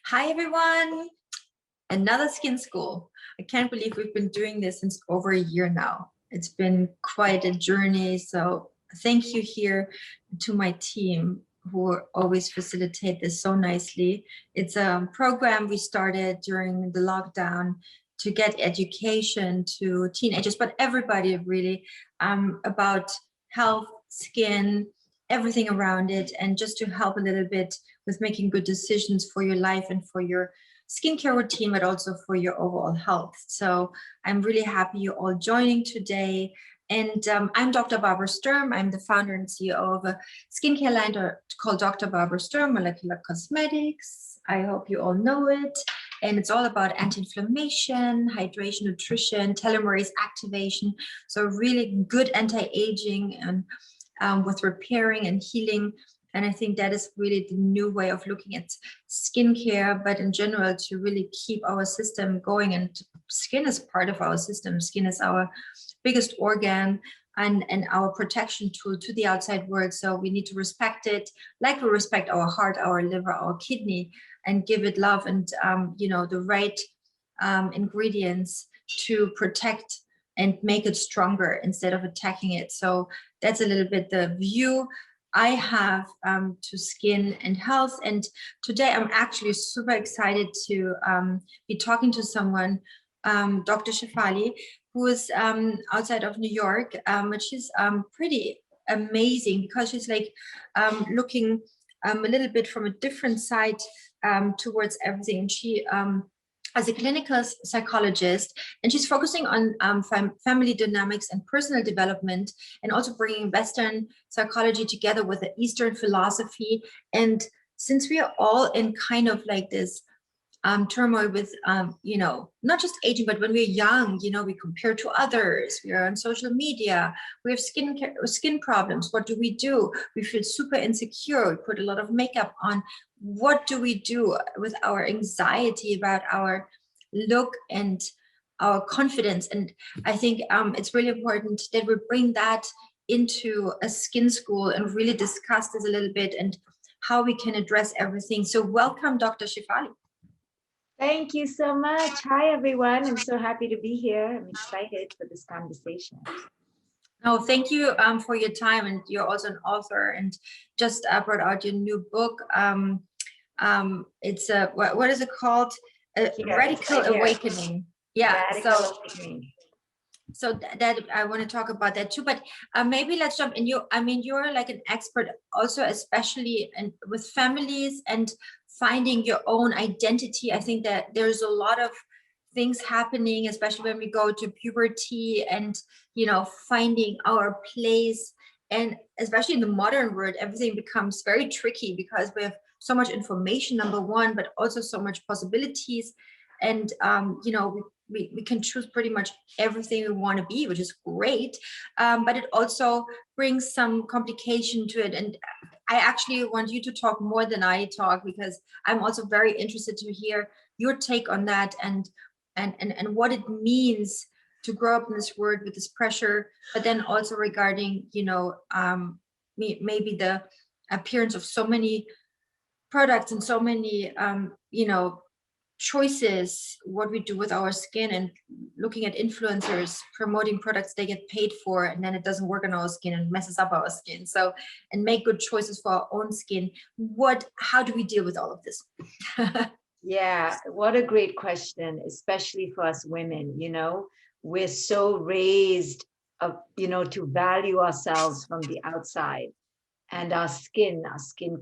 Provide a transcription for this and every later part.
Hi, everyone. Another skin school. I can't believe we've been doing this since over a year now. It's been quite a journey. So thank you here to my team who always facilitate this so nicely. It's a program we started during the lockdown to get education to teenagers, but everybody really, about health, skin, everything around it, and just to help a little bit with making good decisions for your life and for your skincare routine, but also for your overall health. So I'm really happy you're all joining today. And I'm Dr. Barbara Sturm. I'm the founder and CEO of a skincare line called Dr. Barbara Sturm Molecular Cosmetics. I hope you all know it. And it's all about anti-inflammation, hydration, nutrition, telomerase activation. So really good anti-aging and with repairing and healing. And I think that is really the new way of looking at skincare, but in general, to really keep our system going. And skin is part of our system. Skin is our biggest organ and our protection tool to the outside world. So we need to respect it like we respect our heart, our liver, our kidney, and give it love and, the right ingredients to protect and make it stronger instead of attacking it. So that's a little bit the view I have to skin and health. And today I'm actually super excited to be talking to someone, Dr. Shefali, who is outside of New York, but she's pretty amazing because she's like looking a little bit from a different side towards everything. And she as a clinical psychologist, and she's focusing on family dynamics and personal development, and also bringing Western psychology together with the Eastern philosophy. And since we are all in kind of like this turmoil with, not just aging, but when we're young, we compare to others, we are on social media, we have skin problems. What do? We feel super insecure, we put a lot of makeup on. What do we do with our anxiety about our look and our confidence? And I think it's really important that we bring that into a skin school and really discuss this a little bit and how we can address everything. So welcome, Dr. Shefali. Thank you so much. Hi, everyone. I'm so happy to be here. I'm excited for this conversation. Oh, thank you for your time. And you're also an author and just brought out your new book. It's what is it called? Radical Awakening. Yeah. Radical Awakening. So that I want to talk about that too, but maybe let's jump in. You're like an expert also, especially with families and finding your own identity. I think that there's a lot of things happening, especially when we go to puberty and, finding our place. And especially in the modern world, everything becomes very tricky because we have so much information, number one, but also so much possibilities. And, we can choose pretty much everything we want to be, which is great. But it also brings some complication to it. And I actually want you to talk more than I talk, because I'm also very interested to hear your take on that and what it means to grow up in this world with this pressure, but then also regarding, maybe the appearance of so many products and so many, choices, what we do with our skin, and looking at influencers promoting products they get paid for, and then it doesn't work on our skin and messes up our skin. So, and make good choices for our own skin. How do we deal with all of this? Yeah, what a great question, especially for us women. We're so raised to value ourselves from the outside, and our skin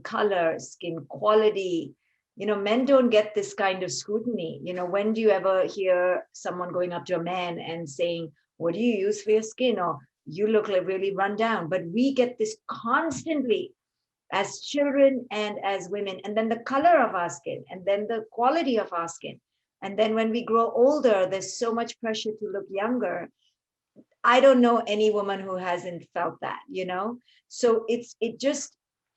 color, skin quality. Men don't get this kind of scrutiny. When do you ever hear someone going up to a man and saying, what do you use for your skin? Or you look like really run down. But we get this constantly as children and as women. And then the color of our skin, and then the quality of our skin. And then when we grow older, there's so much pressure to look younger. I don't know any woman who hasn't felt that, So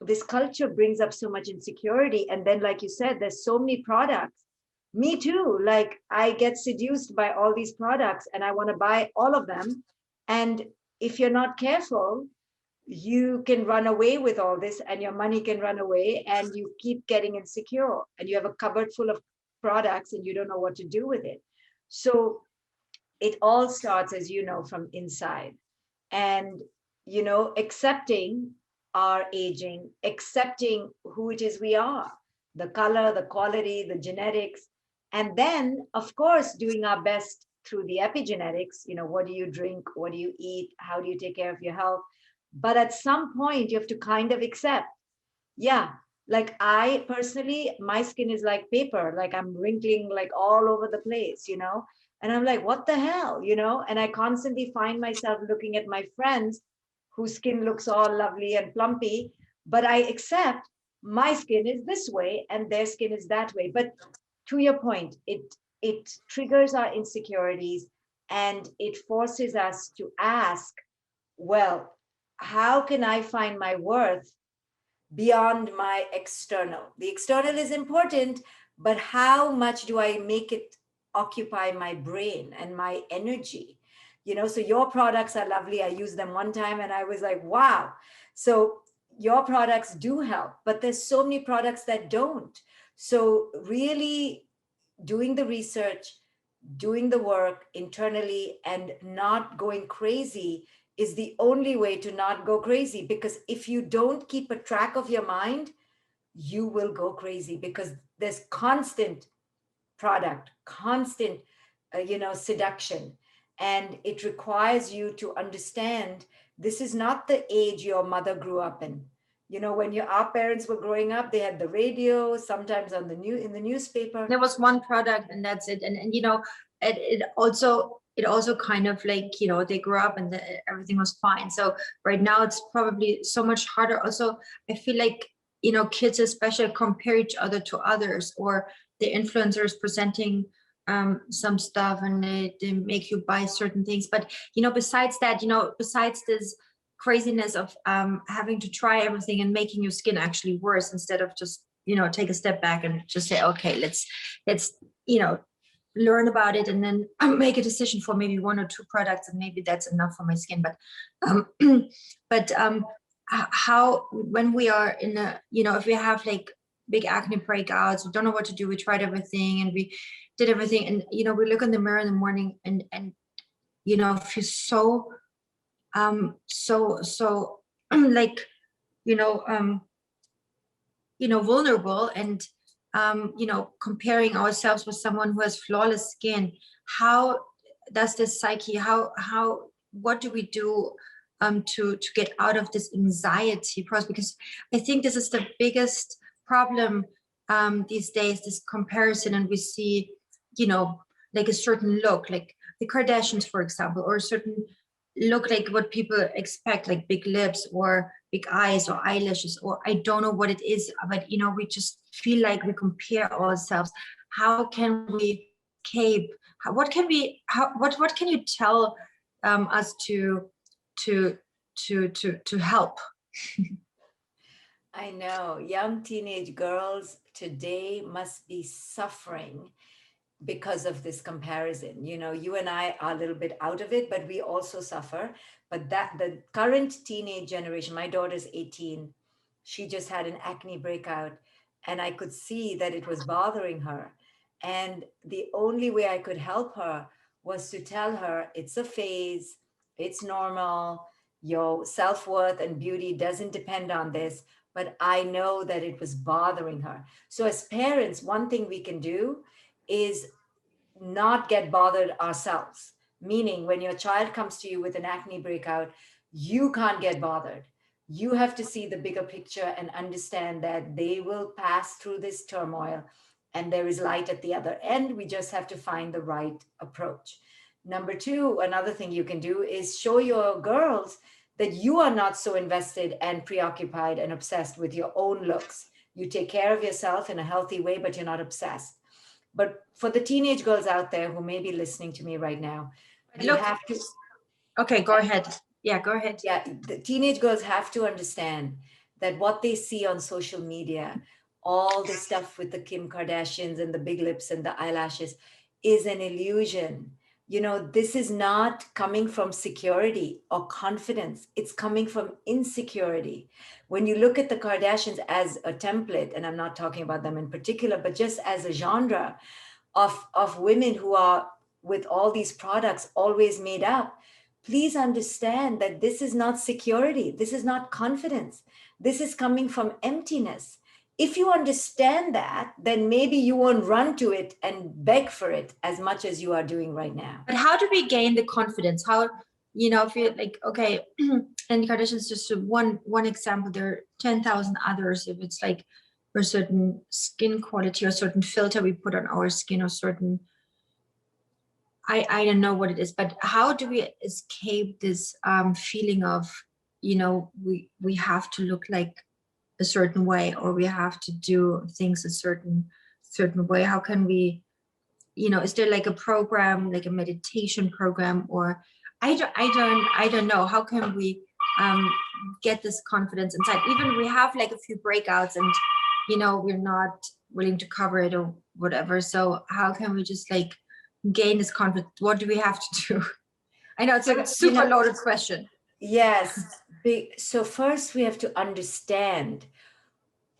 this culture brings up so much insecurity. And then, like you said, there's so many products. Me too. Like, I get seduced by all these products and I want to buy all of them. And if you're not careful, you can run away with all this and your money can run away and you keep getting insecure and you have a cupboard full of products and you don't know what to do with it. So it all starts, as you know, from inside. And, accepting our aging, accepting who it is we are, the color, the quality, the genetics, and then, of course, doing our best through the epigenetics. What do you drink? What do you eat? How do you take care of your health? But at some point, you have to kind of accept, yeah, like I personally, my skin is like paper, like I'm wrinkling like all over the place. And I'm like, what the hell? And I constantly find myself looking at my friends whose skin looks all lovely and plumpy, but I accept my skin is this way and their skin is that way. But to your point, it triggers our insecurities and it forces us to ask, well, how can I find my worth beyond my external? The external is important, but how much do I make it occupy my brain and my energy? So your products are lovely. I used them one time and I was like, wow. So your products do help, but there's so many products that don't. So really doing the research, doing the work internally and not going crazy is the only way to not go crazy. Because if you don't keep a track of your mind, you will go crazy because there's constant product, constant, seduction. And it requires you to understand this is not the age your mother grew up in. When our parents were growing up, they had the radio, sometimes on in the newspaper. There was one product and that's it. And it also kind of like, they grew up and everything was fine. So right now it's probably so much harder. Also, I feel like, kids especially compare each other to others, or the influencers presenting some stuff and they make you buy certain things. But, besides that, besides this craziness of having to try everything and making your skin actually worse, instead of just take a step back and just say, okay, let's learn about it and then make a decision for maybe one or two products, and maybe that's enough for my skin. But how, when we are in a, if we have like big acne breakouts, we don't know what to do, we tried everything and we did everything, and we look in the mirror in the morning and feel so like vulnerable, and comparing ourselves with someone who has flawless skin. How does this psyche, what do we do to get out of this anxiety process? Because I think this is the biggest problem these days, this comparison. And we see like a certain look, like the Kardashians, for example, or a certain look, like what people expect, like big lips or big eyes or eyelashes, or I don't know what it is, but we just feel like we compare ourselves. How can we escape? What can you tell us to help? I know young teenage girls today must be suffering because of this comparison. You and I are a little bit out of it, but we also suffer. But that the current teenage generation, my daughter's 18, she just had an acne breakout and I could see that it was bothering her. And the only way I could help her was to tell her it's a phase, it's normal, your self-worth and beauty doesn't depend on this. But I know that it was bothering her. So as parents, one thing we can do is not get bothered ourselves. Meaning, when your child comes to you with an acne breakout, you can't get bothered. You have to see the bigger picture and understand that they will pass through this turmoil and there is light at the other end. We just have to find the right approach. Number two, another thing you can do is show your girls that you are not so invested and preoccupied and obsessed with your own looks. You take care of yourself in a healthy way, but you're not obsessed. But for the teenage girls out there who may be listening to me right now, you have to. Okay, go ahead. Yeah, go ahead. Yeah, the teenage girls have to understand that what they see on social media, all the stuff with the Kim Kardashians and the big lips and the eyelashes, is an illusion. This is not coming from security or confidence. It's coming from insecurity. When you look at the Kardashians as a template, and I'm not talking about them in particular, but just as a genre of women who are with all these products always made up, please understand that this is not security. This is not confidence. This is coming from emptiness. If you understand that, then maybe you won't run to it and beg for it as much as you are doing right now. But how do we gain the confidence? How, if you're like, okay, and Kardashian is just one example, there are 10,000 others. If it's like for a certain skin quality or certain filter we put on our skin or certain, I don't know what it is, but how do we escape this feeling of, we have to look like a certain way, or we have to do things a certain way? How can we, is there like a program, like a meditation program, or I don't know, how can we get this confidence inside? Even we have like a few breakouts and we're not willing to cover it or whatever, so how can we just like gain this confidence? What do we have to do? I know it's a super loaded question. Yes. So first we have to understand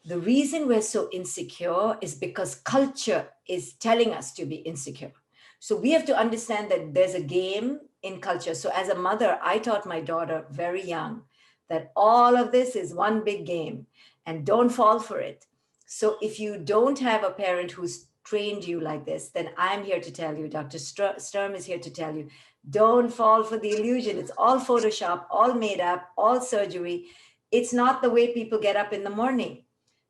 the reason we're so insecure is because culture is telling us to be insecure. So we have to understand that there's a game in culture. So as a mother, I taught my daughter very young that all of this is one big game and don't fall for it. So if you don't have a parent who's trained you like this, then I'm here to tell you, Dr. Sturm is here to tell you, don't fall for the illusion. It's all Photoshop, all made up, all surgery. It's not the way people get up in the morning.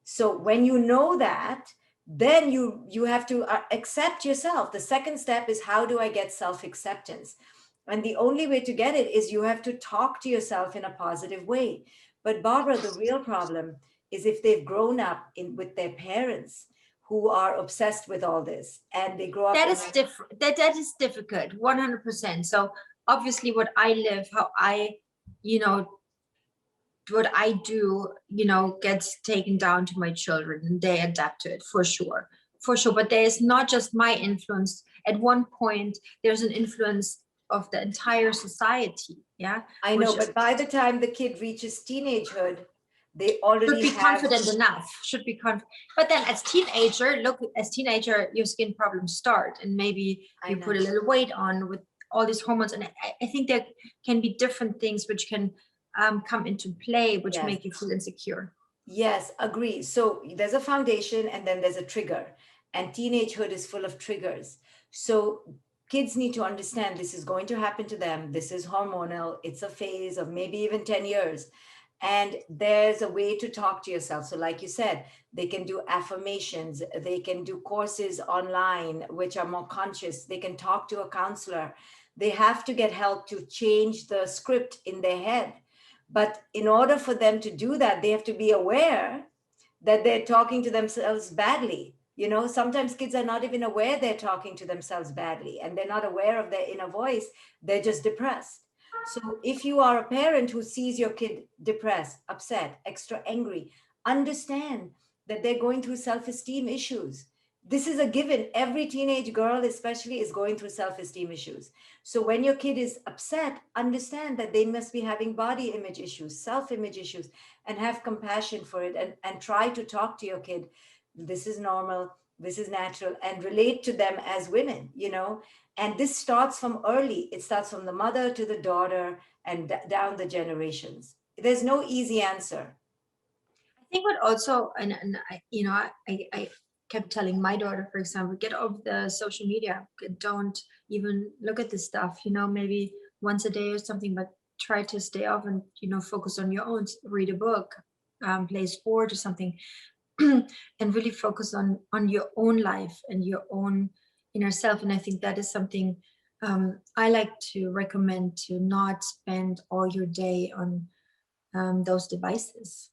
So when you know that, then you have to accept yourself. The second step is, how do I get self-acceptance? And the only way to get it is you have to talk to yourself in a positive way. But Barbara, the real problem is if they've grown up with their parents who are obsessed with all this, and they grow up. That is different. That is difficult, 100%. So obviously what I live, how I, what I do, gets taken down to my children and they adapt to it for sure. But there is not just my influence. At one point, there's an influence of the entire society. Yeah, I know, but by the time the kid reaches teenagehood, they already should be confident enough. Should be confident. But then, as teenager, your skin problems start, and maybe you put a little weight on with all these hormones, and I think there can be different things which can come into play, which make you feel insecure. Yes, agree. So there's a foundation and then there's a trigger, and teenagehood is full of triggers. So kids need to understand this is going to happen to them. This is hormonal. It's a phase of maybe even 10 years. And there's a way to talk to yourself. So like you said, they can do affirmations. They can do courses online, which are more conscious. They can talk to a counselor. They have to get help to change the script in their head. But in order for them to do that, they have to be aware that they're talking to themselves badly. Sometimes kids are not even aware they're talking to themselves badly, and they're not aware of their inner voice. They're just depressed. So if you are a parent who sees your kid depressed, upset, extra angry, understand that they're going through self-esteem issues. This is a given. Every teenage girl especially is going through self-esteem issues. So when your kid is upset, understand that they must be having body image issues, self-image issues, and have compassion for it, and try to talk to your kid. This is normal, this is natural, and relate to them as women, and this starts from early. It starts from the mother to the daughter and down the generations. There's no easy answer. I think what also, and I kept telling my daughter, for example, get off the social media. Don't even look at this stuff, maybe once a day or something, but try to stay off and, focus on your own, read a book, play sport or something, and really focus on your own life and your own inner self. And I think that is something I like to recommend, to not spend all your day on those devices.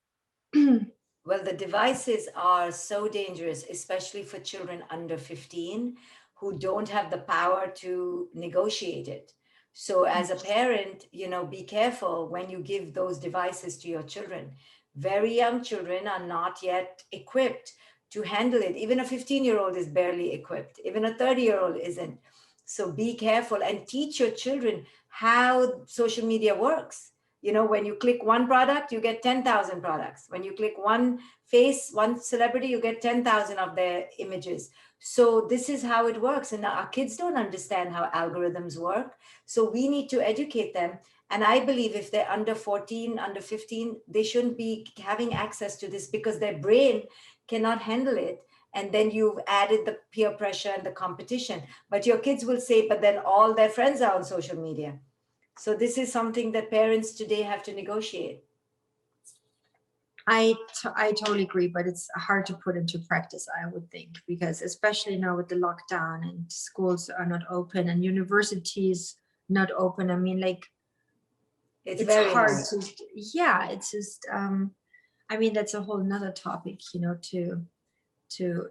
Well, the devices are so dangerous, especially for children under 15 who don't have the power to negotiate it. So as a parent, be careful when you give those devices to your children. Very young children are not yet equipped to handle it. Even a 15-year-old is barely equipped. Even a 30-year-old isn't. So be careful and teach your children how social media works. You know, when you click one product, you get 10,000 products. When you click one face, one celebrity, you get 10,000 of their images. So this is how it works. And our kids don't understand how algorithms work. So we need to educate them. And I believe if they're under 14, under 15, they shouldn't be having access to this because their brain cannot handle it. And then you've added the peer pressure and the competition. But your kids will say, but then all their friends are on social media. So this is something that parents today have to negotiate. I totally agree, but it's hard to put into practice, I would think, because especially now with the lockdown and schools are not open and universities not open. I mean, like, It's it's very hard hard. to, yeah, it's just, I mean, that's a whole nother topic, you know, to, to,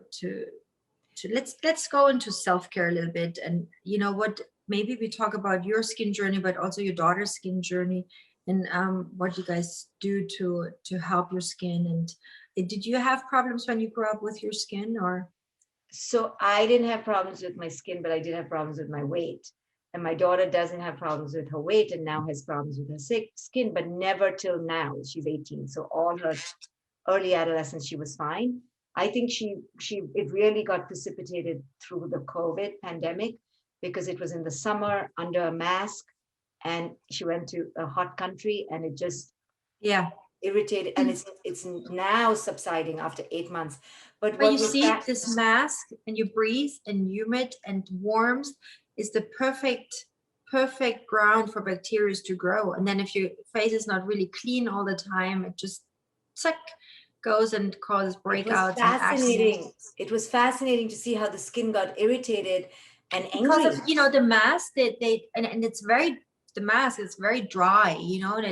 let's go into self-care a little bit. And you know what, maybe we talk about your skin journey, but also your daughter's skin journey, and what you guys do to help your skin. And did you have problems when you grew up with your skin, or? So I didn't have problems with my skin, but I did have problems with my weight. And my daughter doesn't have problems with her weight and now has problems with her skin, but never till now. She's 18. So all her early adolescence, she was fine. I think she it really got precipitated through the COVID pandemic because it was in the summer under a mask and she went to a hot country and it just Yeah, irritated, and it's now subsiding after 8 months. But but you what was see, that? this mask, and you breathe and humid and warms, is the perfect ground for bacteria to grow. And then if your face is not really clean all the time, it just suck goes and causes It was breakouts and acne. fascinating. It was fascinating to see how the skin got irritated and Because angry. of, you know, the mask, they and it's very, the mask is very dry, you know, and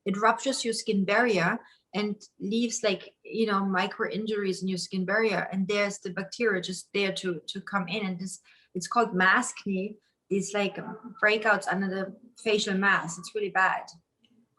it ruptures your skin barrier and leaves, like, you know, micro injuries in your skin barrier, and there's the bacteria just there to come in. And this, it's called maskne. These like breakouts under the facial mask, it's really bad.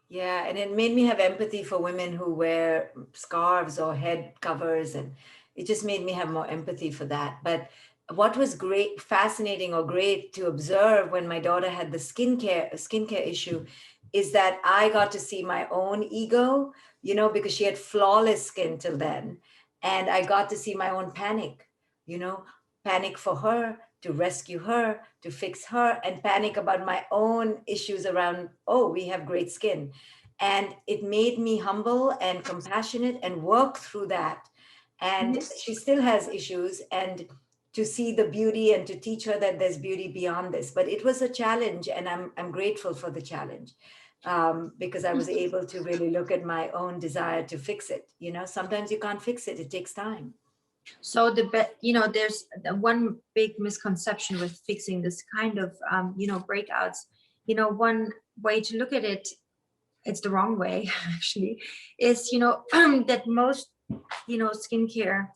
Yeah, and it made me have empathy for women who wear scarves or head covers, and it just made me have more empathy for that. But what was great, fascinating or great to observe when my daughter had the skincare issue is that I got to see my own ego, you know, because she had flawless skin till then. And I got to see my own panic, you know, panic for her, to rescue her, to fix her, and panic about my own issues around, oh, we have great skin. And it made me humble and compassionate and work through that. And Mhm. she still has issues, and to see the beauty and to teach her that there's beauty beyond this. But it was a challenge, and I'm grateful for the challenge, because I was able to really look at my own desire to fix it. You know, sometimes you can't fix it, it takes time. So you know, there's the one big misconception with fixing this kind of, you know, breakouts. You know, one way to look at it, it's the wrong way actually, is, you know, that most, you know, skincare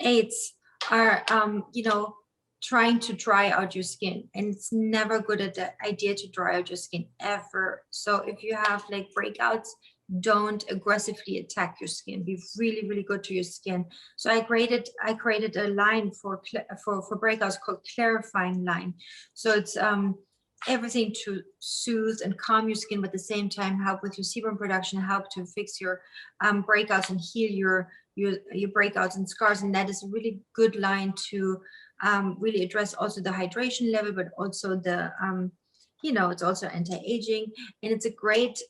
aids are, you know, trying to dry out your skin, and it's never good at the idea to dry out your skin ever. So if you have like breakouts, don't aggressively attack your skin, be really really good to your skin. So I created a line for breakouts called clarifying line. So it's everything to soothe and calm your skin, but at the same time help with your sebum production, help to fix your breakouts and heal your breakouts and scars. And that is a really good line to really address also the hydration level, but also the you know, it's also anti-aging. And it's a great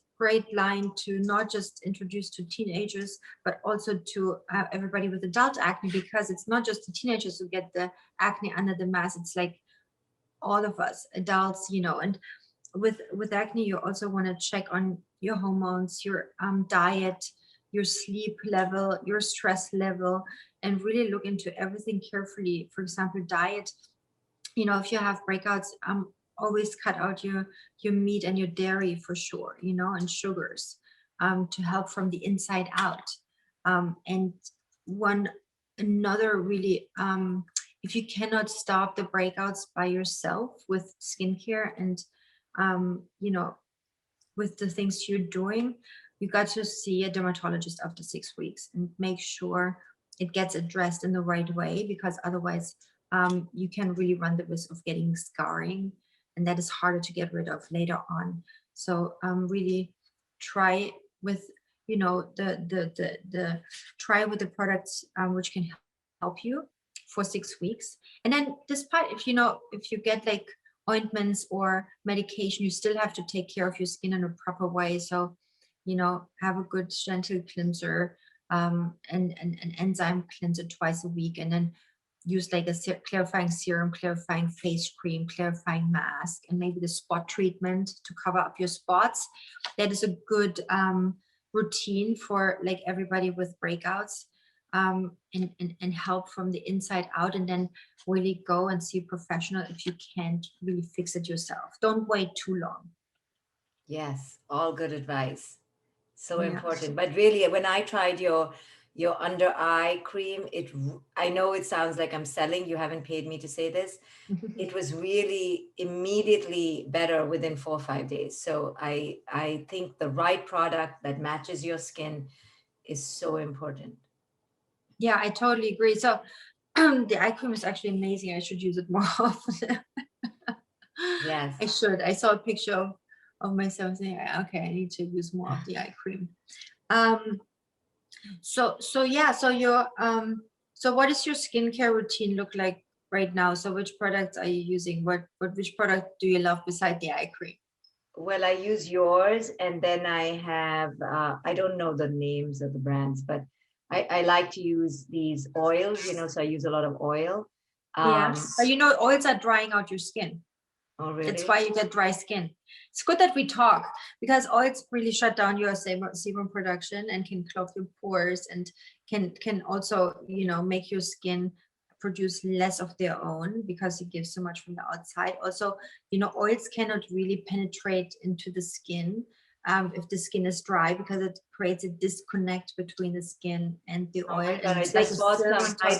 line to not just introduce to teenagers, but also to everybody with adult acne, because it's not just the teenagers who get the acne under the mask, it's like all of us adults, you know. And with acne, you also want to check on your hormones, your diet, your sleep level, your stress level, and really look into everything carefully. For example, diet, you know, if you have breakouts, always cut out your meat and your dairy for sure, you know, and sugars, to help from the inside out. And one another really, if you cannot stop the breakouts by yourself with skincare and you know, with the things you're doing, you got to see a dermatologist after 6 weeks and make sure it gets addressed in the right way, because otherwise you can really run the risk of getting scarring, and that is harder to get rid of later on. So really try with, you know, the try with the products which can help you for 6 weeks. And then despite, if you know, if you get like ointments or medication, you still have to take care of your skin in a proper way. So, you know, have a good gentle cleanser, and an enzyme cleanser twice a week, and then use like a clarifying serum, clarifying face cream, clarifying mask, and maybe the spot treatment to cover up your spots. That is a good routine for like everybody with breakouts, and help from the inside out. And then really go and see a professional if you can't really fix it yourself. Don't wait too long. Yes, all good advice. So Yeah. important. But really, when I tried your under eye cream, I know it sounds like I'm selling. You haven't paid me to say this. It was really immediately better within 4 or 5 days. So I think the right product that matches your skin is so important. Yeah, I totally agree. So the eye cream is actually amazing. I should use it more often. Yes. I should. I saw a picture of myself saying, okay, I need to use more of the eye cream. So yeah, so your so what does your skincare routine look like right now? So which products are you using? Which product do you love beside the eye cream? Well, I use yours, and then I have, I don't know the names of the brands, but I like to use these oils, so I use a lot of oil. Yeah. But you know, oils are drying out your skin. Oh, That's really? why you get dry skin. It's good that we talk, because oils really shut down your sebum production and can clog your pores, and can also, you know, make your skin produce less of their own because it gives so much from the outside. Also, you know, oils cannot really penetrate into the skin if the skin is dry, because it creates a disconnect between the skin and the Oh oil, my God, and I it's like a just bought film on top.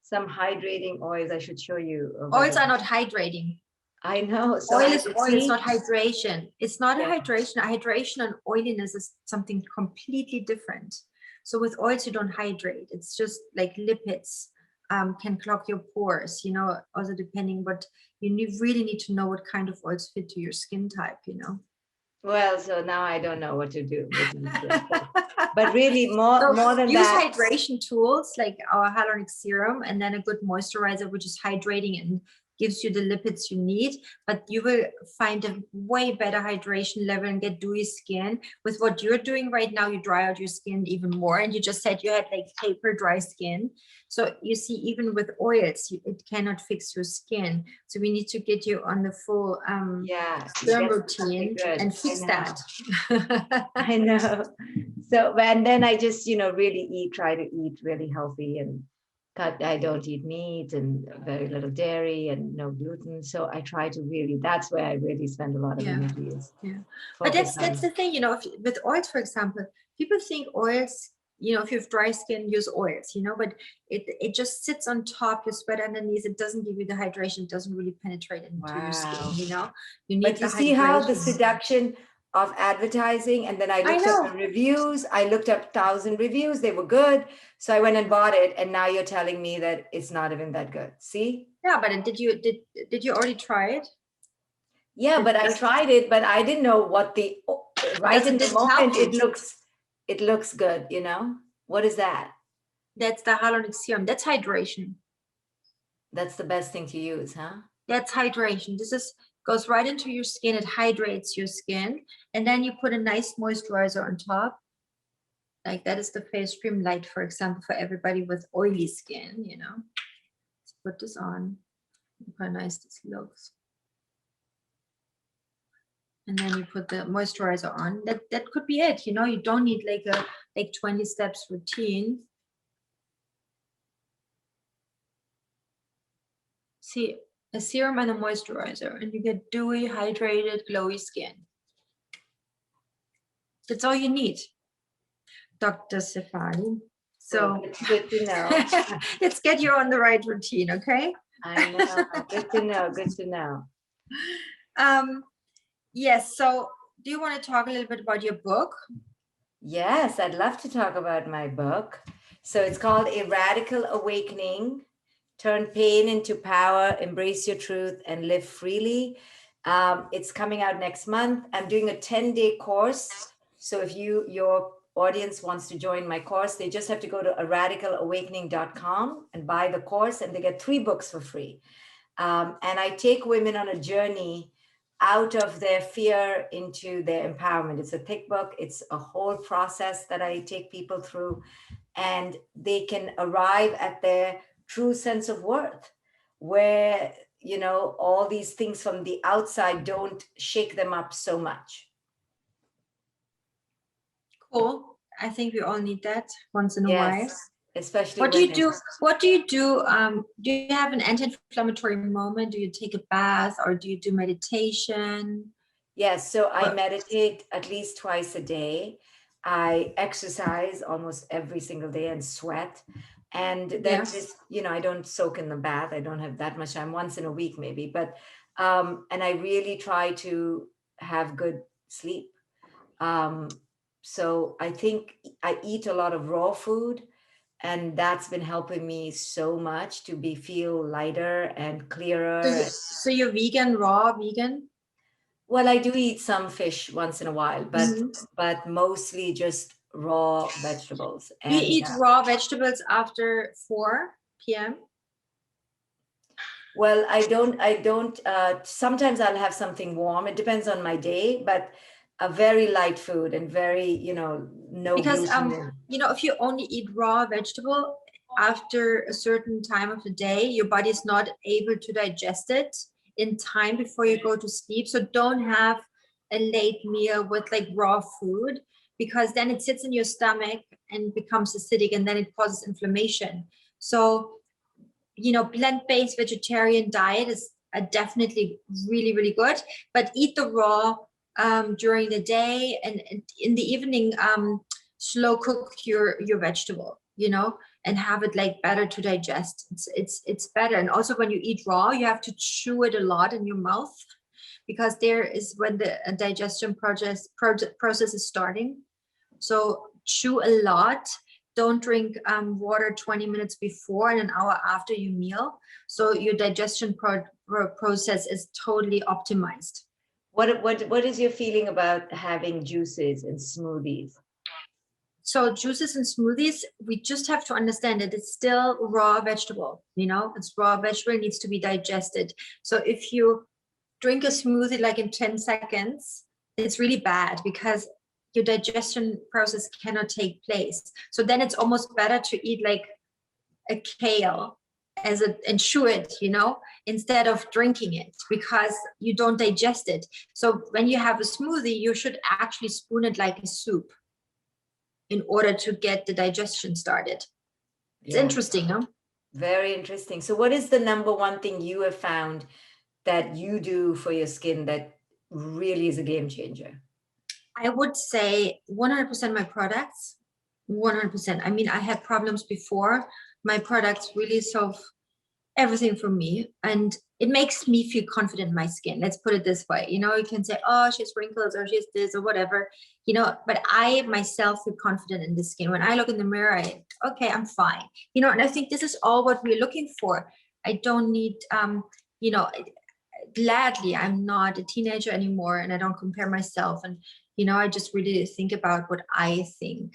some hydrating oils. I should show you. Oils are not hydrating. I know. So Oil I is could oil, it's see. not hydration. It's not a Yeah. hydration. Hydration and oiliness is something completely different. So with oils, you don't hydrate. It's just like lipids can clog your pores, you know, also depending, but really need to know what kind of oils fit to your skin type, you know. Well, so now I don't know what to do. But really, more So more than use that. hydration tools like our hyaluronic serum, and then a good moisturizer, which is hydrating and gives you the lipids you need. But you will find a way better hydration level and get dewy skin. With what you're doing right now, you dry out your skin even more. And you just said you had like paper dry skin. So you see, even with oils, it cannot fix your skin. So we need to get you on the full Yeah, Sturm that's something routine good. and fix that. I know. So, and then I just, really try to eat really healthy and I don't eat meat and very little dairy and no gluten. So I try to really, that's where I really spend a lot of Yeah. energy is Yeah. But focus that's the thing, you know, with oils, for example, people think oils, you know, if you have dry skin, use oils, you know, but it just sits on top, you sweat underneath, it doesn't give you the hydration, it doesn't really penetrate into your skin, Wow. you know. You need But the you see how the hydration. seduction of advertising, and then I I looked up the know. reviews. I looked up 1,000 reviews. They were good. So I went and bought it. And now you're telling me that it's not even that good. See? Yeah, but did you already try it? Yeah, but I tried it, but I didn't know what right in the Didn't help moment you. it looks good, you know? What is that? That's the hyaluronic serum. That's hydration. That's the best thing to use, huh? That's hydration. This goes right into your skin. It hydrates your skin. And then you put a nice moisturizer on top. Like that is the face cream light, for example, for everybody with oily skin, you know. Let's put this on. Look how nice this looks. And then you put the moisturizer on. That could be it, you know. You don't need like 20 steps routine. See, a serum and a moisturizer, and you get dewy, hydrated, glowy skin. That's all you need, Dr. Shefali. So good to know. let's get you on the right routine, okay? I know. Good to know. Good to know. Yes. So do you want to talk a little bit about your book? Yes, I'd love to talk about my book. So it's called A Radical Awakening Turn Pain into Power, Embrace Your Truth, and Live Freely. It's coming out next month. I'm doing a 10-day course. So if your audience wants to join my course, they just have to go to aradicalawakening.com and buy the course, and they get 3 books for free. And I take women on a journey out of their fear into their empowerment. It's a thick book. It's a whole process that I take people through, and they can arrive at their true sense of worth, where, all these things from the outside don't shake them up so much. Cool. I think we all need that once in a while. Yes, especially What do you women. do? What do you do? Do you have an anti-inflammatory moment? Do you take a bath or do you do meditation? Yes, so I What- meditate at least twice a day. I exercise almost every single day and sweat. And then Yes. just, I don't soak in the bath. I don't have that much time, once in a week maybe. But and I really try to have good sleep. So I think I eat a lot of raw food, and that's been helping me so much to feel lighter and clearer. So you're vegan, raw vegan? Well, I do eat some fish once in a while, but Mhm. mostly just raw vegetables. Do you And eat raw vegetables after 4 p.m.? well, I don't. Sometimes I'll have something warm. It depends on my day, but a very light food and very, no Because gluten. if you only eat raw vegetable after a certain time of the day, your body is not able to digest it in time before you go to sleep. So don't have a late meal with like raw food, because then it sits in your stomach and becomes acidic, and then it causes inflammation. So plant-based vegetarian diet is definitely really, really good, but eat the raw during the day, and in the evening, slow cook your vegetable, and have it like better to digest. It's better. And also when you eat raw, you have to chew it a lot in your mouth, because there is when the digestion process is starting. So chew a lot. Don't drink water 20 minutes before and an hour after your meal. So your digestion process is totally optimized. What is your feeling about having juices and smoothies? So juices and smoothies, we just have to understand that it's still raw vegetable. It's raw vegetable, it needs to be digested. So if you drink a smoothie like in 10 seconds, it's really bad, because your digestion process cannot take place. So then it's almost better to eat like a kale and chew it, instead of drinking it, because you don't digest it. So when you have a smoothie, you should actually spoon it like a soup in order to get the digestion started. It's interesting, huh? Very interesting. So what is the number one thing you have found that you do for your skin that really is a game changer? I would say 100% my products, 100%. I mean, I had problems before. My products really solve everything for me, and it makes me feel confident in my skin. Let's put it this way. You can say, oh, she has wrinkles or she has this or whatever, but I myself feel confident in the skin. When I look in the mirror, okay, I'm fine. And I think this is all what we're looking for. I don't need, gladly, I'm not a teenager anymore, and I don't compare myself. And, I just really think about what I think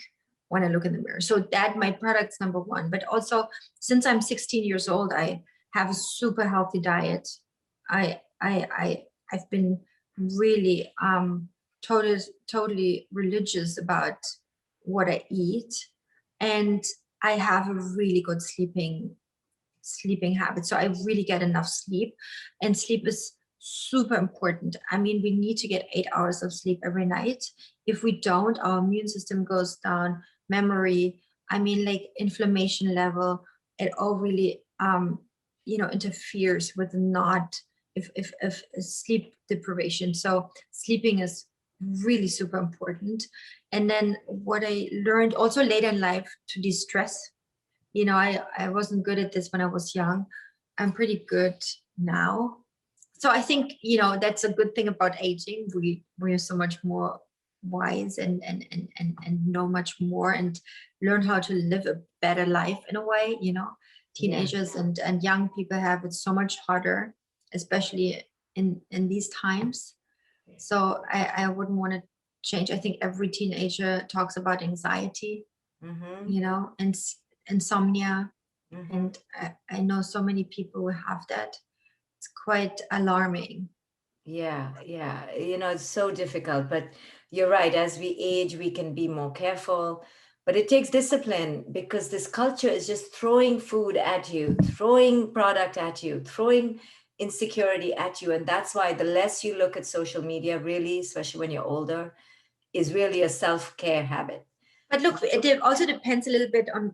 when I look in the mirror. So that my product's number one. But also, since I'm 16 years old, I have a super healthy diet. I've been really totally religious about what I eat, and I have a really good sleeping habit. So I really get enough sleep, and sleep is super important. I mean, we need to get 8 hours of sleep every night. If we don't, our immune system goes down, memory, I mean, like inflammation level, it all really interferes with not if sleep deprivation. So sleeping is really super important. And then what I learned also later in life, to de-stress. I wasn't good at this when I was young. I'm pretty good now. So I think, that's a good thing about aging. We're so much more wise and know much more, and learn how to live a better life in a way. teenagers and young people have it so much harder, especially in these times. So I wouldn't want to change. I think every teenager talks about anxiety, you know, and insomnia. And I know so many people who have that. It's quite alarming. Yeah, you know, it's so difficult, but you're right. As we age, we can be more careful, but it takes discipline because this culture is just throwing food at you, throwing product at you, throwing insecurity at you. And that's why the less you look at social media, really, especially when you're older, is really a self-care habit. But look, it also depends a little bit on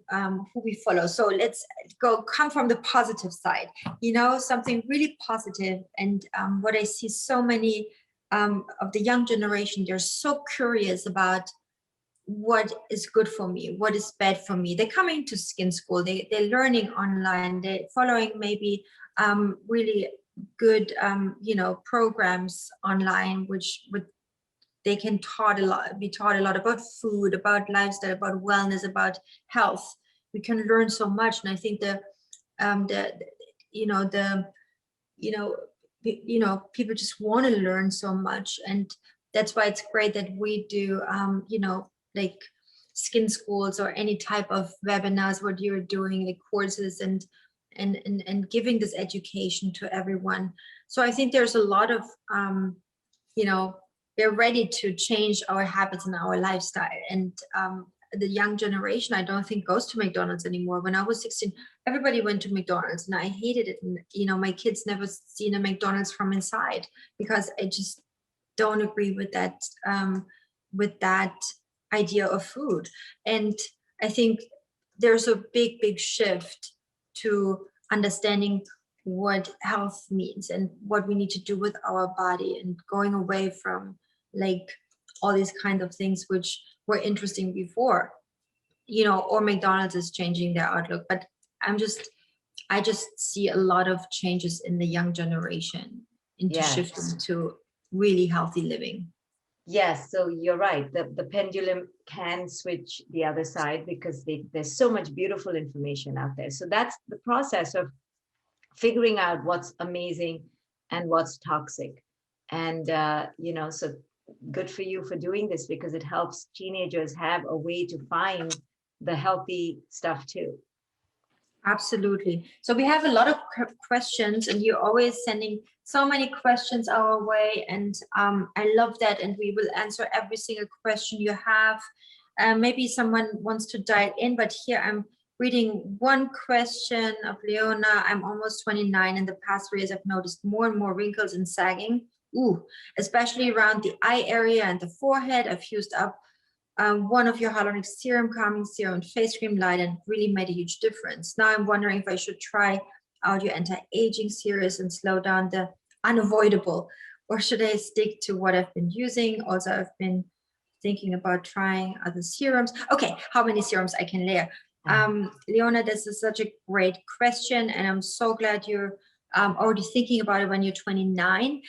who we follow. So let's come from the positive side, you know, something really positive. And what I see so many of the young generation, they're so curious about what is good for me, what is bad for me. They're coming to skin school, they're learning online, they're following maybe really good, you know, programs online, which would they can be taught a lot about food, about lifestyle, about wellness, about health. We can learn so much, and I think you know people just want to learn so much, and that's why it's great that we do you know, like skin schools or any type of webinars, what you're doing, like courses, and giving this education to everyone. So I think there's a lot of you know, we're ready to change our habits and our lifestyle. And the young generation, I don't think, goes to McDonald's anymore. When I was 16, everybody went to McDonald's, and I hated it. And you know, my kids never seen a McDonald's from inside because I just don't agree with that idea of food. And I think there's a big shift to understanding what health means and what we need to do with our body, and going away from like all these kind of things which were interesting before, you know, or McDonald's is changing their outlook. But I just see a lot of changes in the young generation into shifting to really healthy living. Yes, so you're right. The pendulum can switch the other side because there's so much beautiful information out there. So that's the process of figuring out what's amazing and what's toxic. And, you know, so good for you for doing this because it helps teenagers have a way to find the healthy stuff too. Absolutely. So we have a lot of questions, and you're always sending so many questions our way, and I love that. And we will answer every single question you have. Maybe someone wants to dial in, but here I'm reading one question of Leona. I'm almost 29. In the past 3 years, I've noticed more and more wrinkles and sagging. Ooh, especially around the eye area and the forehead. I've used up one of your hyaluronic serum, calming serum, and face cream light, and really made a huge difference. Now I'm wondering if I should try out your anti-aging series and slow down the unavoidable, or should I stick to what I've been using? Also, I've been thinking about trying other serums. Okay, how many serums I can layer? Leona, this is such a great question, and I'm so glad you're already thinking about it when you're 29.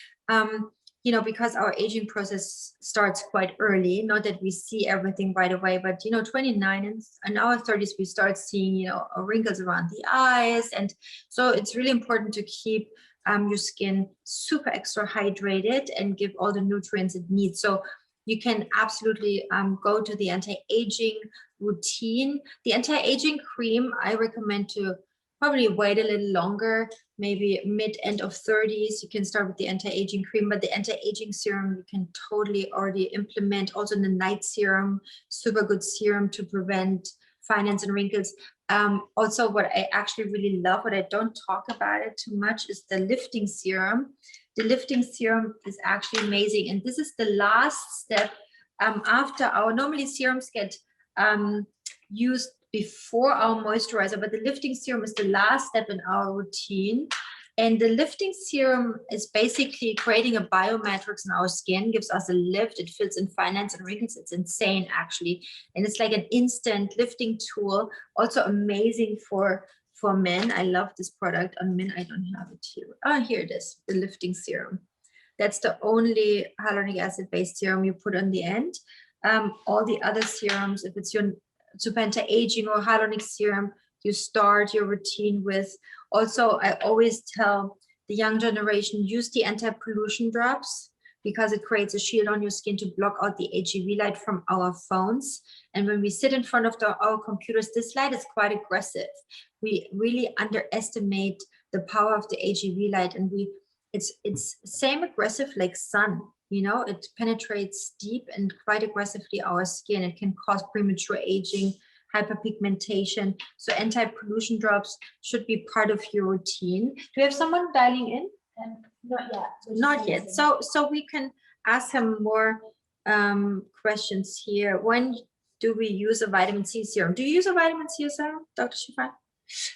You know, because our aging process starts quite early. Not that we see everything right away, but you know, 29 and in our 30s, we start seeing, you know, wrinkles around the eyes. And so it's really important to keep your skin super extra hydrated and give all the nutrients it needs. So you can absolutely go to the anti-aging routine. The anti-aging cream, I recommend to probably wait a little longer, maybe end of 30s. You can start with the anti-aging cream, but the anti-aging serum you can totally already implement. Also the night serum, super good serum to prevent fine lines and wrinkles. Also, what I actually really love, what I don't talk about it too much, is the lifting serum. The lifting serum is actually amazing, and this is the last step after our normally serums get used before our moisturizer, but the lifting serum is the last step in our routine. And the lifting serum is basically creating a biomatrix in our skin, gives us a lift. It fills in fine lines and wrinkles. It's insane, actually. And it's like an instant lifting tool. Also amazing for men. I love this product. On men, I don't have it here. Oh, here it is, the lifting serum. That's the only hyaluronic acid-based serum you put on the end. All the other serums, if it's your super anti-aging or hyaluronic serum, you start your routine with. Also, I always tell the young generation, use the anti-pollution drops, because it creates a shield on your skin to block out the HEV light from our phones. And when we sit in front of our computers, this light is quite aggressive. We really underestimate the power of the HEV light, and it's same aggressive like sun. You know, it penetrates deep and quite aggressively our skin. It can cause premature aging, hyperpigmentation. So anti-pollution drops should be part of your routine. Do you have someone dialing in? Not yet. Not yet. So we can ask him more questions here. When do we use a vitamin C serum? Do you use a vitamin C serum, Dr. Shefali?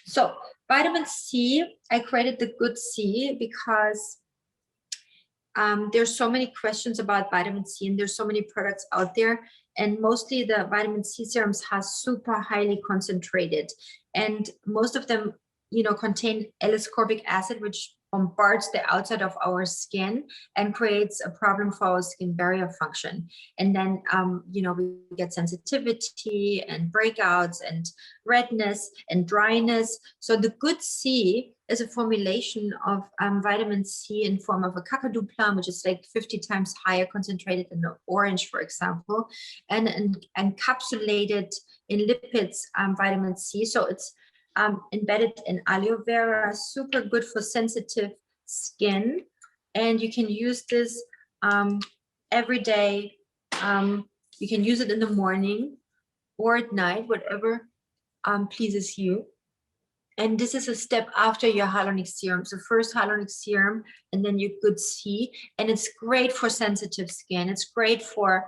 So vitamin C, I created the Good C because there's so many questions about vitamin C, and there's so many products out there, and mostly the vitamin C serums are super highly concentrated, and most of them, you know, contain L-ascorbic acid, which bombards the outside of our skin and creates a problem for our skin barrier function. And then, you know, we get sensitivity and breakouts and redness and dryness. So the Good C is a formulation of vitamin C in form of a kakadu plum, which is like 50 times higher concentrated than the orange, for example, and encapsulated in lipids, vitamin C. So it's embedded in aloe vera, super good for sensitive skin. And you can use this every day. You can use it in the morning or at night, whatever pleases you. And this is a step after your hyaluronic serum. So first hyaluronic serum, and then your Good C. And it's great for sensitive skin. It's great for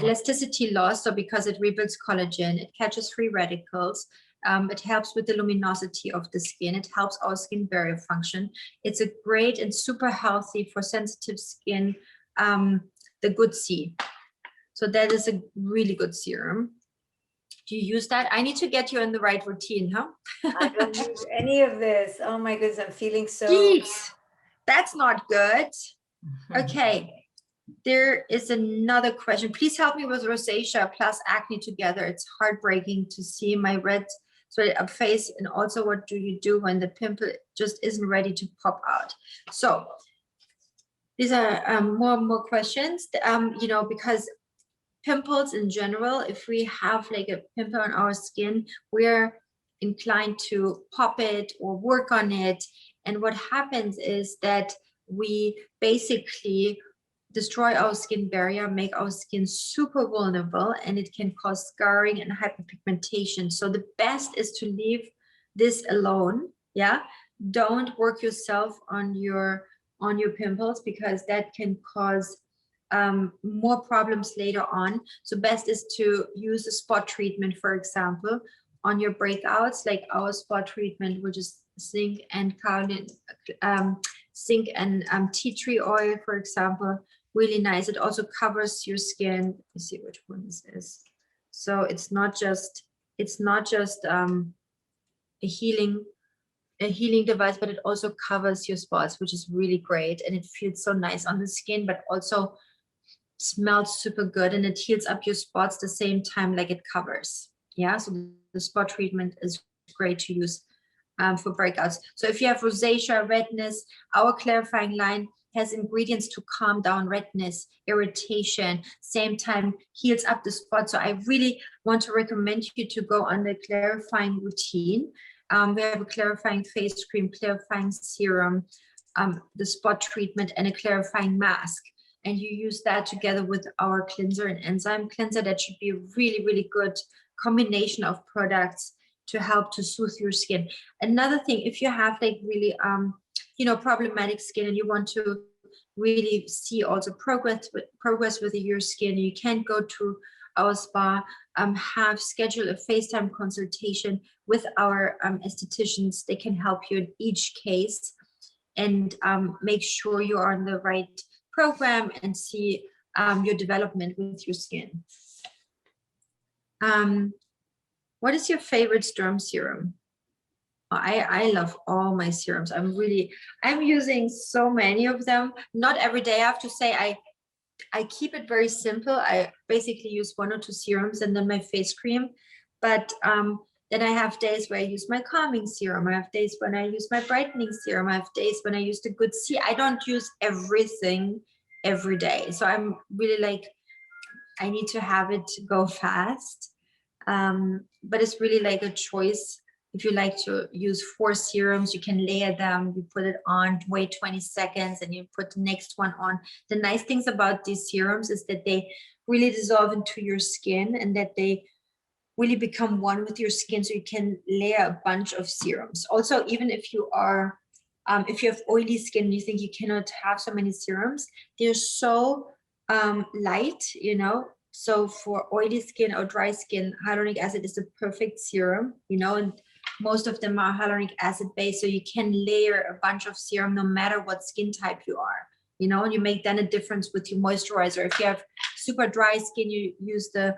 elasticity loss. So because it rebuilds collagen, it catches free radicals. It helps with the luminosity of the skin. It helps our skin barrier function. It's a great and super healthy for sensitive skin, the Good C. So that is a really good serum. Do you use that? I need to get you in the right routine, huh? I don't use any of this. Oh my goodness, I'm feeling so. Jeez, that's not good. Okay, there is another question. Please help me with rosacea plus acne together. It's heartbreaking to see my red sweated up face. And also, what do you do when the pimple just isn't ready to pop out? So these are more questions, you know, because pimples in general, if we have like a pimple on our skin, we're inclined to pop it or work on it. And what happens is that we basically destroy our skin barrier, make our skin super vulnerable, and it can cause scarring and hyperpigmentation. So the best is to leave this alone. Yeah, don't work yourself on your pimples, because that can cause more problems later on. So best is to use a spot treatment, for example, on your breakouts, like our spot treatment, which is zinc and tea tree oil, for example. Really nice. It also covers your skin. Let me see which one this is. So it's not just a healing device, but it also covers your spots, which is really great, and it feels so nice on the skin, but also smells super good, and it heals up your spots the same time like it covers. Yeah, so the spot treatment is great to use for breakouts. So if you have rosacea, redness, our clarifying line has ingredients to calm down redness, irritation, same time heals up the spot. So I really want to recommend you to go on the clarifying routine. We have a clarifying face cream, clarifying serum, the spot treatment, and a clarifying mask. And you use that together with our cleanser and enzyme cleanser. That should be a really, really good combination of products to help to soothe your skin. Another thing, if you have like really, you know, problematic skin, and you want to really see also progress with your skin, you can't go to our spa, schedule a FaceTime consultation with our estheticians. They can help you in each case and make sure you are on the right program and see your development with your skin. What is your favorite Sturm serum? I love all my serums. I'm using so many of them. Not every day, I have to say. I keep it very simple. I basically use 1 or 2 serums and then my face cream. But Then I have days where I use my calming serum. I have days when I use my brightening serum. I have days when I use the good serum. I don't use everything every day. So I'm really like, I need to have it go fast. But it's really like a choice. If you like to use 4 serums, you can layer them, you put it on, wait 20 seconds, and you put the next one on. The nice things about these serums is that they really dissolve into your skin and that they really become one with your skin, so you can layer a bunch of serums. Also, even if you are, if you have oily skin, you think you cannot have so many serums, they're so light, you know. So for oily skin or dry skin, hyaluronic acid is the perfect serum, you know, and most of them are hyaluronic acid based, so you can layer a bunch of serum no matter what skin type you are, you know, and you make then a difference with your moisturizer. If you have super dry skin, you use the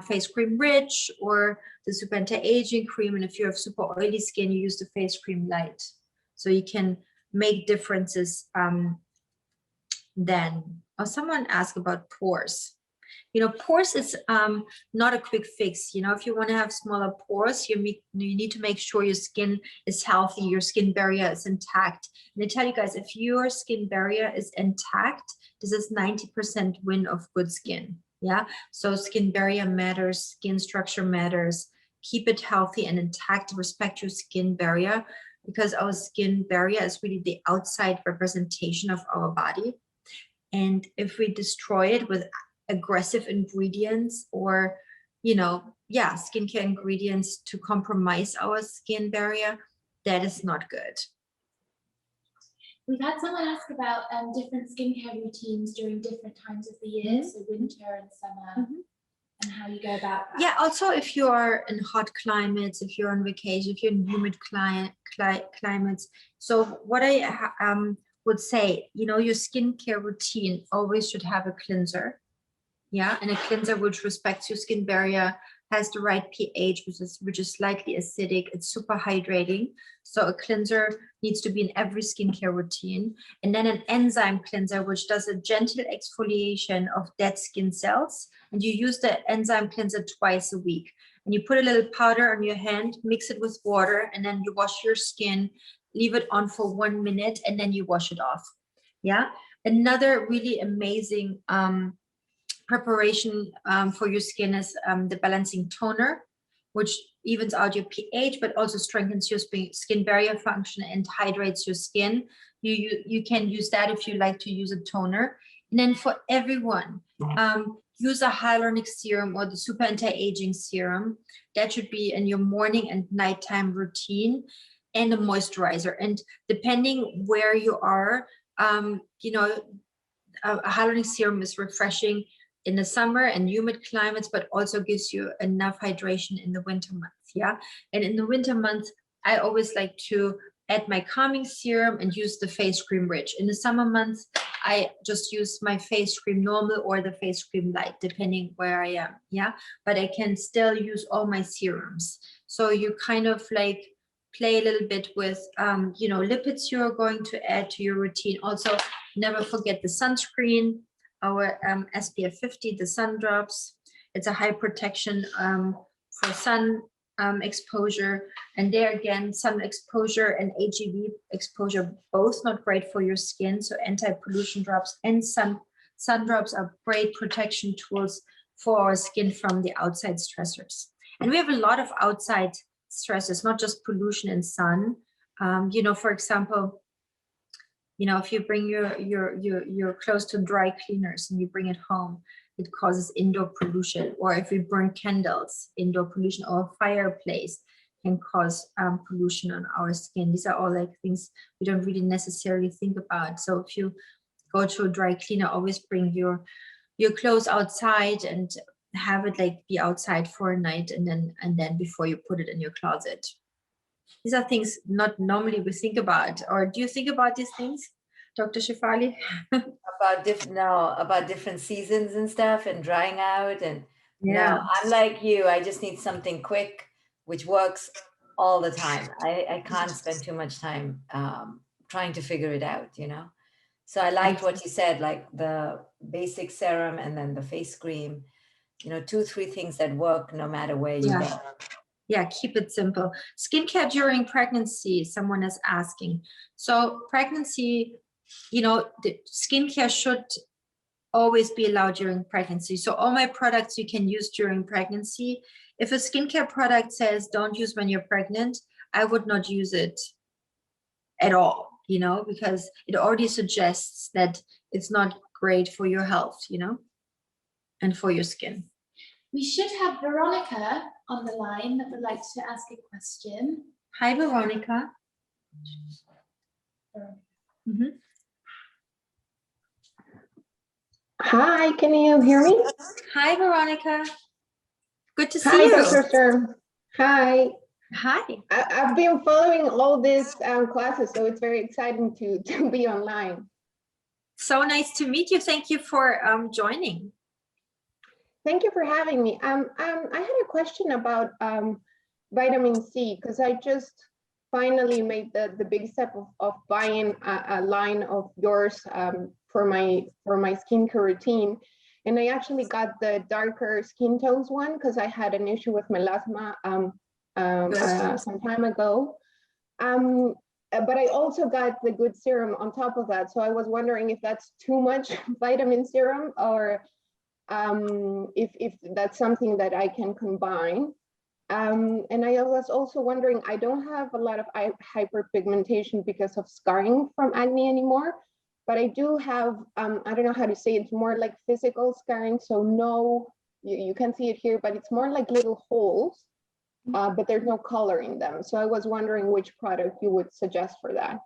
face cream rich or the super anti-aging cream, and if you have super oily skin, you use the face cream light. So you can make differences then. Or someone asked about pores. You know, pores is not a quick fix. You know, if you want to have smaller pores, you need to make sure your skin is healthy, your skin barrier is intact. And I tell you guys, if your skin barrier is intact, this is 90% win of good skin. Yeah, so skin barrier matters, skin structure matters. Keep it healthy and intact. Respect your skin barrier, because our skin barrier is really the outside representation of our body. And if we destroy it with aggressive ingredients or, you know, yeah, skincare ingredients to compromise our skin barrier, that is not good. We've had someone ask about different skincare routines during different times of the year, so winter and summer, and how you go about that. Yeah, also if you are in hot climates, if you're on vacation, if you're in humid climates. So what I would say, you know, your skincare routine always should have a cleanser. Yeah, and a cleanser which respects your skin barrier, has the right pH, which is slightly acidic. It's super hydrating. So a cleanser needs to be in every skincare routine. And then an enzyme cleanser, which does a gentle exfoliation of dead skin cells. And you use the enzyme cleanser twice a week. And you put a little powder on your hand, mix it with water, and then you wash your skin, leave it on for 1 minute, and then you wash it off. Yeah. Another really amazing preparation for your skin is the balancing toner, which evens out your pH, but also strengthens your skin barrier function and hydrates your skin. You can use that if you like to use a toner. And then for everyone, use a hyaluronic serum or the super anti-aging serum. That should be in your morning and nighttime routine, and a moisturizer. And depending where you are, you know, a hyaluronic serum is refreshing in the summer and humid climates, but also gives you enough hydration in the winter months. Yeah. And in the winter months, I always like to add my calming serum and use the face cream rich. In the summer months, I just use my face cream normal or the face cream light, depending where I am. Yeah. But I can still use all my serums. So you kind of like play a little bit with, you know, lipids you're going to add to your routine. Also, never forget the sunscreen, our SPF 50, the sun drops. It's a high protection for sun exposure. And there again, sun exposure and AGV exposure, both not great for your skin. So anti-pollution drops and sun drops are great protection tools for our skin from the outside stressors. And we have a lot of outside stresses, not just pollution and sun. You know, for example, you know, if you bring your clothes to dry cleaners and you bring it home, it causes indoor pollution. Or if we burn candles, indoor pollution, or a fireplace can cause pollution on our skin. These are all like things we don't really necessarily think about. So if you go to a dry cleaner, always bring your clothes outside and have it like be outside for a night, and then before you put it in your closet. These are things not normally we think about. Or do you think about these things, Dr. Shefali? About different seasons and stuff and drying out. And Yeah. no, I'm like you. I just need something quick, which works all the time. I can't spend too much time trying to figure it out, you know? So I liked what you said, like the basic serum and then the face cream, you know, 2-3 things that work no matter where you go. Yeah, keep it simple. Skincare during pregnancy, someone is asking. So pregnancy, you know, the skincare should always be allowed during pregnancy. So all my products you can use during pregnancy. If a skincare product says don't use when you're pregnant, I would not use it at all, you know, because it already suggests that it's not great for your health, you know, and for your skin. We should have Veronica on the line that would like to ask a question. Hi, Veronica. Mm-hmm. Hi, can you hear me? Hi, Veronica. Good to see Hi, you. Dr. Sturm. Hi. Hi. I've been following all these classes, so it's very exciting to be online. So nice to meet you. Thank you for joining. Thank you for having me. I had a question about vitamin C, because I just finally made the big step of buying a line of yours for my skincare routine. And I actually got the darker skin tones one because I had an issue with melasma some time ago. But I also got the good serum on top of that. So I was wondering if that's too much vitamin serum, or if that's something that I can combine. And I was also wondering, I don't have a lot of hyperpigmentation because of scarring from acne anymore, but I do have, I don't know how to say it, it's more like physical scarring. So no, you can see it here, but it's more like little holes, but there's no color in them. So I was wondering which product you would suggest for that.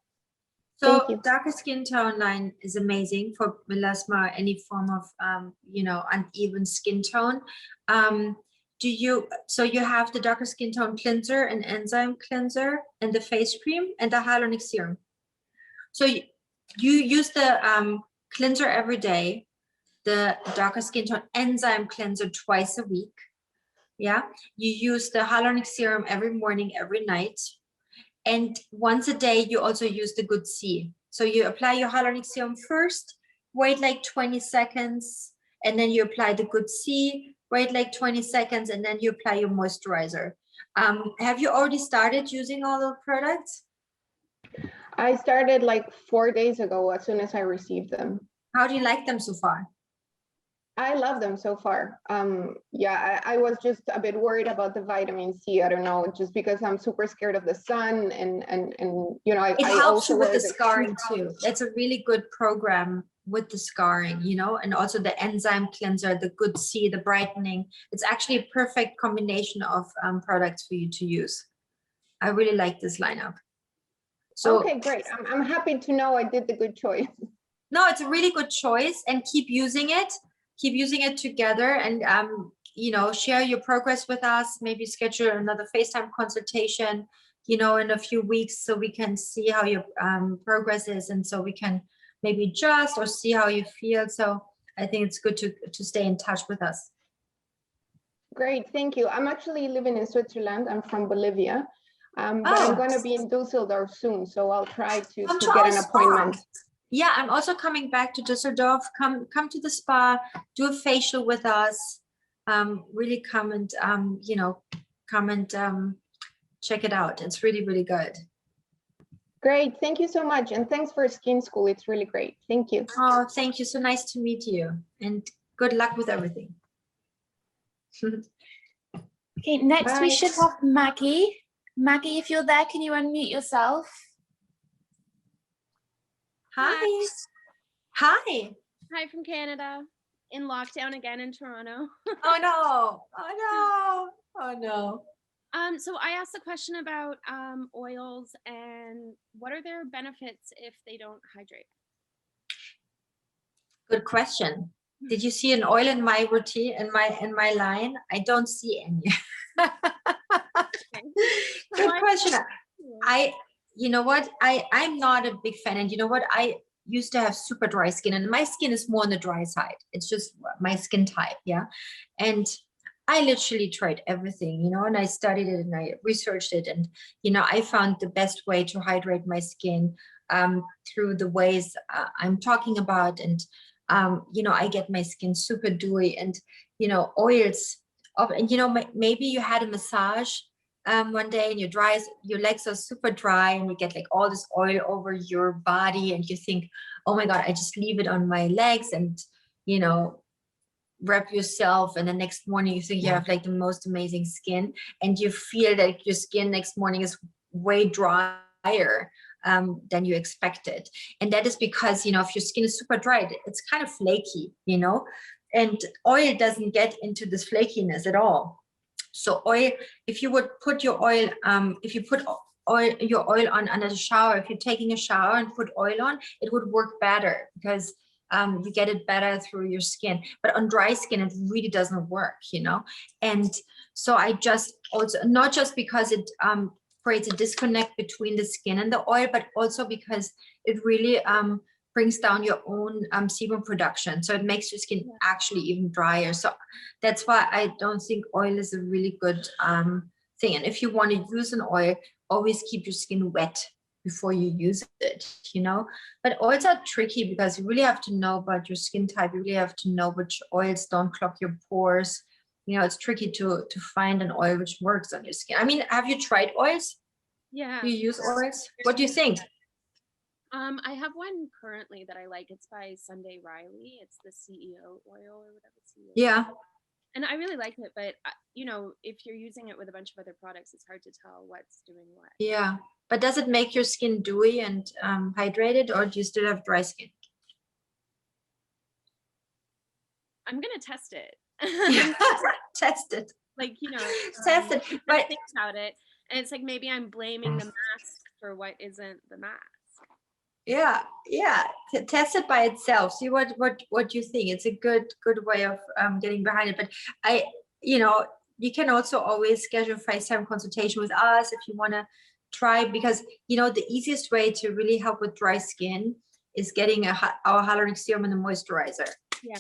So darker skin tone line is amazing for melasma, any form of, you know, uneven skin tone. So you have the darker skin tone cleanser, an enzyme cleanser, and the face cream and the hyaluronic serum. So you use the cleanser every day, the darker skin tone enzyme cleanser twice a week. Yeah, you use the hyaluronic serum every morning, every night. And once a day, you also use the Good C. So you apply your hyaluronic serum first, wait like 20 seconds, and then you apply the Good C, wait like 20 seconds, and then you apply your moisturizer. Have you already started using all the products? I started like 4 days ago as soon as I received them. How do you like them so far? I love them so far. Yeah, I was just a bit worried about the vitamin C. I don't know, just because I'm super scared of the sun, and you know, it helps you with the scarring too. That's a really good program with the scarring, you know, and also the enzyme cleanser, the Good C, the brightening. It's actually a perfect combination of products for you to use. I really like this lineup. So okay, great. I'm happy to know I did the good choice. No, it's a really good choice, and keep using it. Keep using it together, and you know, share your progress with us. Maybe schedule another FaceTime consultation, you know, in a few weeks, so we can see how your progress is, and so we can maybe adjust or see how you feel. So I think it's good to stay in touch with us. Great, thank you. I'm actually living in Switzerland. I'm from Bolivia, but I'm going to be in Düsseldorf soon, so I'll try to get an appointment. Yeah, I'm also coming back to Düsseldorf. Come to the spa, do a facial with us. Really come and you know, come and check it out. It's really, really good. Great, thank you so much, and thanks for Skin School. It's really great. Thank you. Oh, thank you. So nice to meet you, and good luck with everything. Okay, next Bye. we should have Maggie. Maggie, if you're there, can you unmute yourself? Hi. Hi. Hi from Canada, in lockdown again in Toronto. Oh no. Oh no. Oh no. So I asked the question about oils and what are their benefits if they don't hydrate? Good question. Did you see an oil in my routine, in my line? I don't see any. Good question. You know what, I'm not a big fan, and you know what, I used to have super dry skin, and my skin is more on the dry side. It's just my skin type. Yeah, and I literally tried everything, you know, and I studied it and I researched it, and you know, I found the best way to hydrate my skin through the ways I'm talking about, and you know, I get my skin super dewy, and you know, oils of, and you know, maybe you had a massage one day and your legs are super dry and you get like all this oil over your body and you think, oh my God, I just leave it on my legs and, wrap yourself, and the next morning you think you have like the most amazing skin, and you feel that your skin next morning is way drier than you expected. And that is because, if your skin is super dry, it's kind of flaky, and oil doesn't get into this flakiness at all. So oil, if you would put your oil, if you put your oil on under the shower, if you're taking a shower and put oil on, it would work better because you get it better through your skin. But on dry skin, it really doesn't work, And so I just also, not just because it creates a disconnect between the skin and the oil, but also because it really brings down your own sebum production. So it makes your skin actually even drier. So that's why I don't think oil is a really good thing. And if you want to use an oil, always keep your skin wet before you use it, But oils are tricky because you really have to know about your skin type. You really have to know which oils don't clog your pores. It's tricky to find an oil which works on your skin. I mean, have you tried oils? Yeah. Do you use oils? What do you think? I have one currently that I like. It's by Sunday Riley. It's the CEO oil or whatever. CEO. Yeah. And I really like it, but if you're using it with a bunch of other products, it's hard to tell what's doing what. Yeah. But does it make your skin dewy and hydrated, or do you still have dry skin? I'm gonna test it. Test it. Like, test it. But think about it, and it's like maybe I'm blaming the mask for what isn't the mask. Yeah. Test it by itself. See what you think. It's a good way of getting behind it. But you can also always schedule a FaceTime consultation with us if you want to try, because the easiest way to really help with dry skin is getting our hyaluronic serum and a moisturizer. Yeah.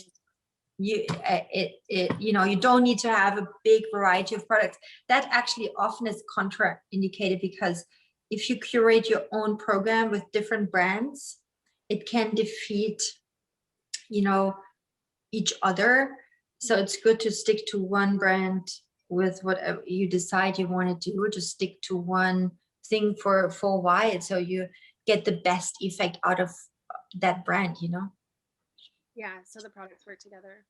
You don't need to have a big variety of products. That actually often is contraindicated, because if you curate your own program with different brands, it can defeat each other. So it's good to stick to one brand with whatever you decide you want to do. Just stick to one thing for a while, so you get the best effect out of that brand. Yeah, so the products work together.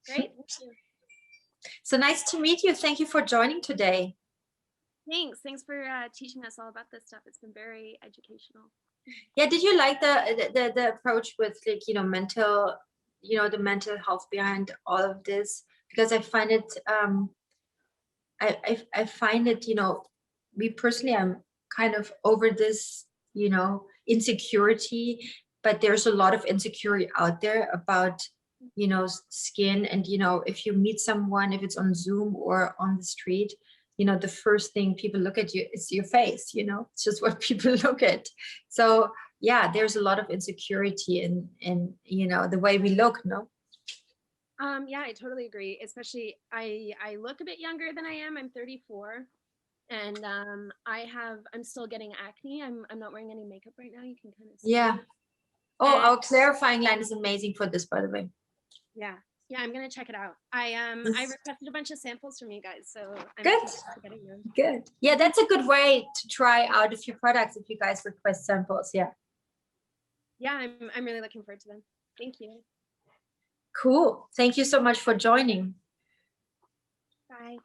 Great, thank you. So nice to meet you. Thank you for joining today. Thanks for teaching us all about this stuff. It's been very educational. Yeah, did you like the approach with mental, the mental health behind all of this? Because I find it I find it, me personally, I'm kind of over this, insecurity, but there's a lot of insecurity out there about, skin. And, if you meet someone, if it's on Zoom or on the street, the first thing people look at you is your face, it's just what people look at. So yeah, there's a lot of insecurity in the way we look, no? Yeah, I totally agree. Especially I look a bit younger than I am. I'm 34, and I'm still getting acne. I'm not wearing any makeup right now. You can kind of see. Yeah. Oh, our clarifying line is amazing for this, by the way. Yeah, I'm gonna check it out. I requested a bunch of samples from you guys, so I'm getting them. Good. Yeah, that's a good way to try out a few products if you guys request samples. Yeah. Yeah, I'm really looking forward to them. Thank you. Cool. Thank you so much for joining. Bye.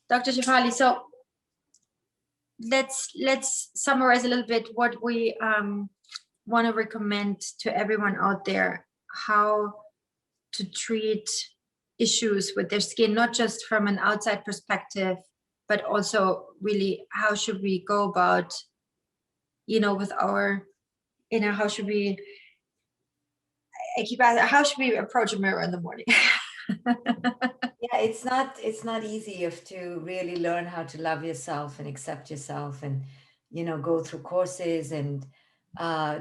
Dr. Shefali, so let's summarize a little bit what we want to recommend to everyone out there, how to treat issues with their skin, not just from an outside perspective, but also really how should we go about, with our, how should we, I keep asking, how should we approach a mirror in the morning? Yeah, it's not easy to really learn how to love yourself and accept yourself, and go through courses and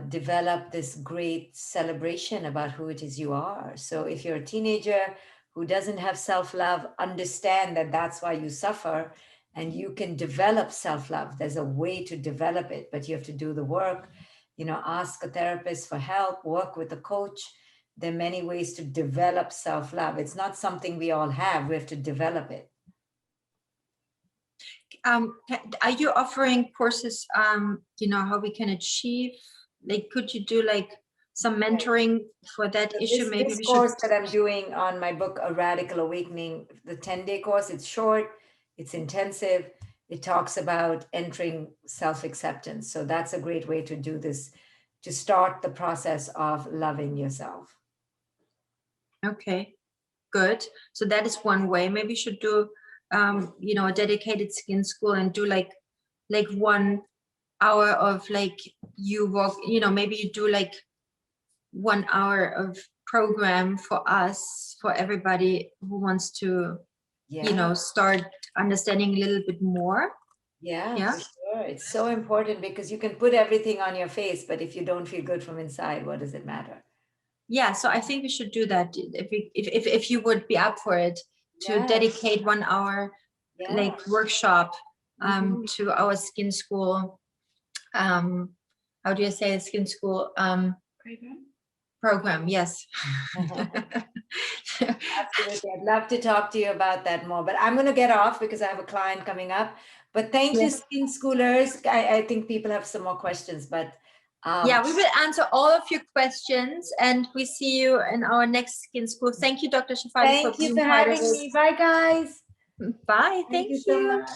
develop this great celebration about who it is you are. So if you're a teenager who doesn't have self-love, understand that that's why you suffer, and you can develop self-love. There's a way to develop it, but you have to do the work. Ask a therapist for help, work with a coach. There are many ways to develop self-love. It's not something we all have. We have to develop it. Are you offering courses, you know, how we can achieve, like, could you do like some mentoring for that So issue? Maybe this we course should. that I'm doing on my book, A Radical Awakening, the 10-day course, it's short, it's intensive. It talks about entering self-acceptance. So that's a great way to do this, to start the process of loving yourself. Okay, good. So that is one way. Maybe you should do, you know, a dedicated skin school and do like 1 hour of like you walk, you know, maybe you do like 1 hour of program for us, for everybody who wants to, Yeah. you know, start understanding a little bit more. Yeah, Yeah. for sure. It's so important because you can put everything on your face, but if you don't feel good from inside, what does it matter? Yeah, so I think we should do that if you would be up for it, to Yes. dedicate 1 hour like Yes. workshop Mhm. to our skin school. How do you say skin school program? Yes. Absolutely. I'd love to talk to you about that more, but I'm going to get off because I have a client coming up. But thank you, Yes. skin schoolers. I think people have some more questions, but Yeah, we will answer all of your questions, and we see you in our next skin school. Thank you, Dr. Shefali, thank you being for part of having it. me. Bye, guys. Bye. Thank you so much.